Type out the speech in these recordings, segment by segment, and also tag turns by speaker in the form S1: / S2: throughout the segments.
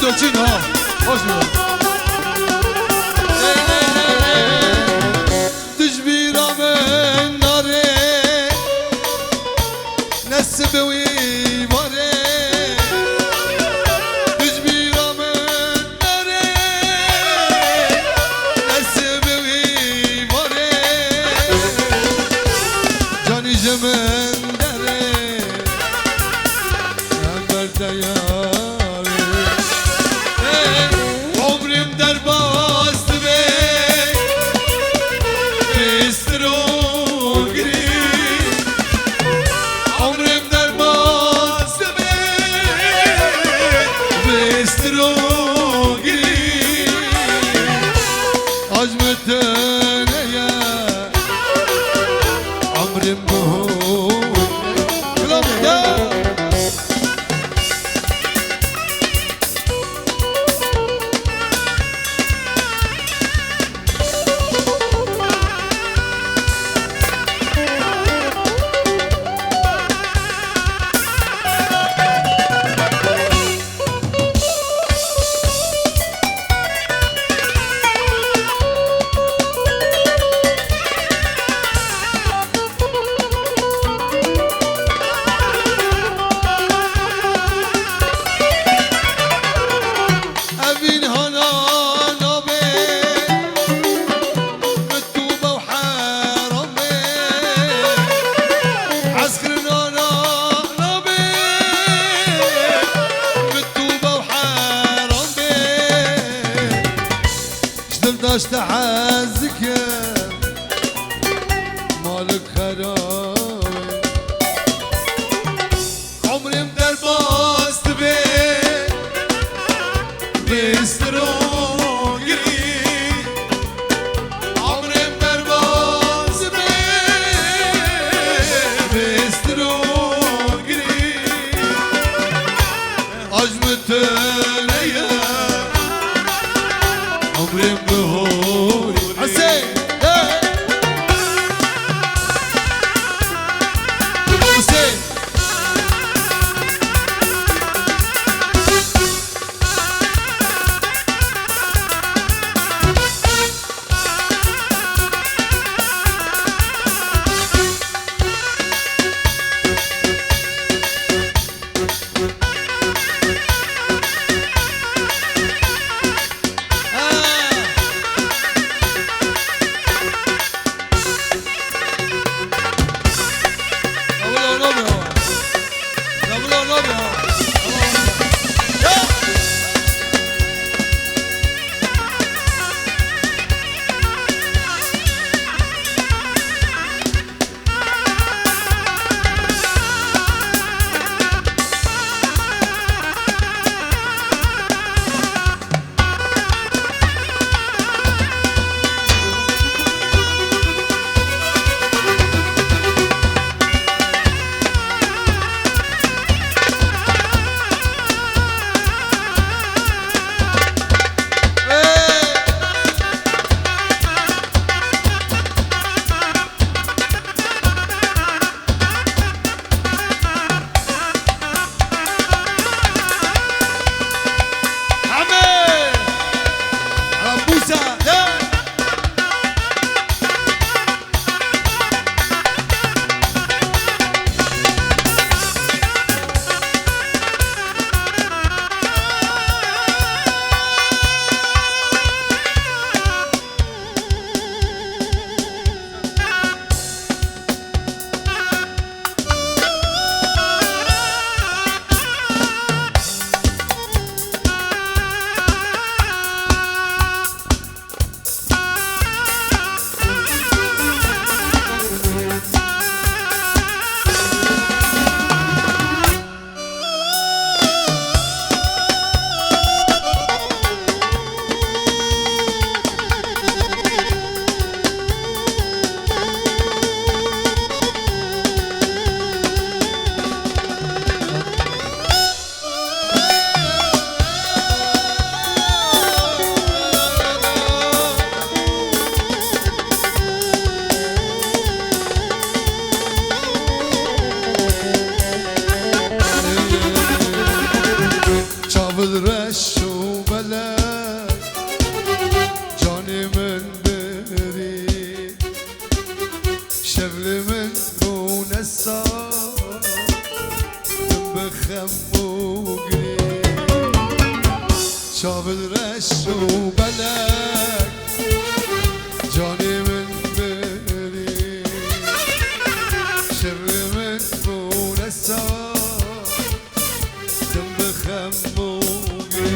S1: Dökün ha. Hoş bulduk. Tecbir amen nare Nesibewi vare Tecbir amen nare Nesibewi vare Cani cemen dere Ember dayare Omrim derbast bey Bistro gri Omrim derbast bey Bistro gri Acmetene Omrim bu Kılam ya Evin hanan abi Mektuba ve harami Askerin hanan abi Mektuba ve harami Şdil daşta hazzike Malik harawi Umrim derbast bey Bistro gri Umrim derbaz bey Bistro gri Acmetene ya Umrim buhuri Hüseyin Hüseyin بلك جاني من بري شر من بونسار دم بخموقي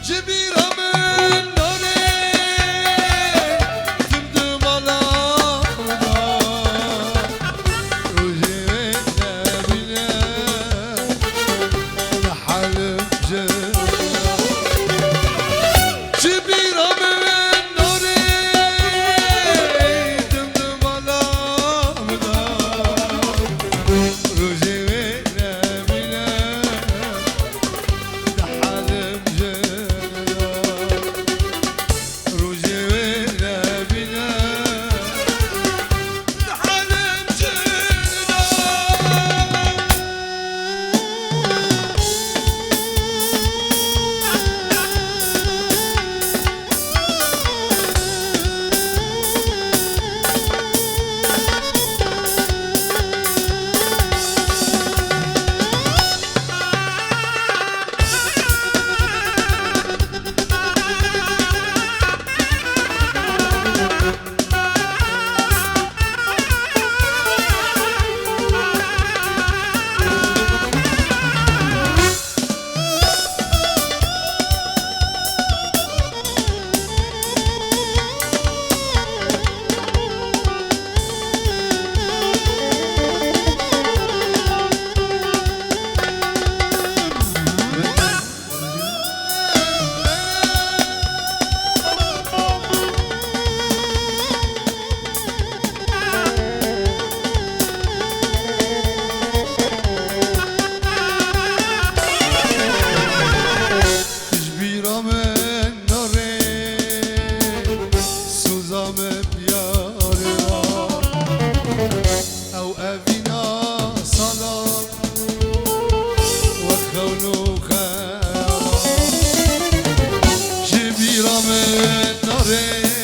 S1: جبيرة من ناري تمدم على أرضك وجينا بنا نحلم جنة جبيرة من ناري تمدم على أرضك وجينا بنا نحلم جنة رجعنا بنا نحلم جنة تجبيرة من ناري سوزام بياري أو أبينا صلاة وخونو خيرا جبيرة من ناري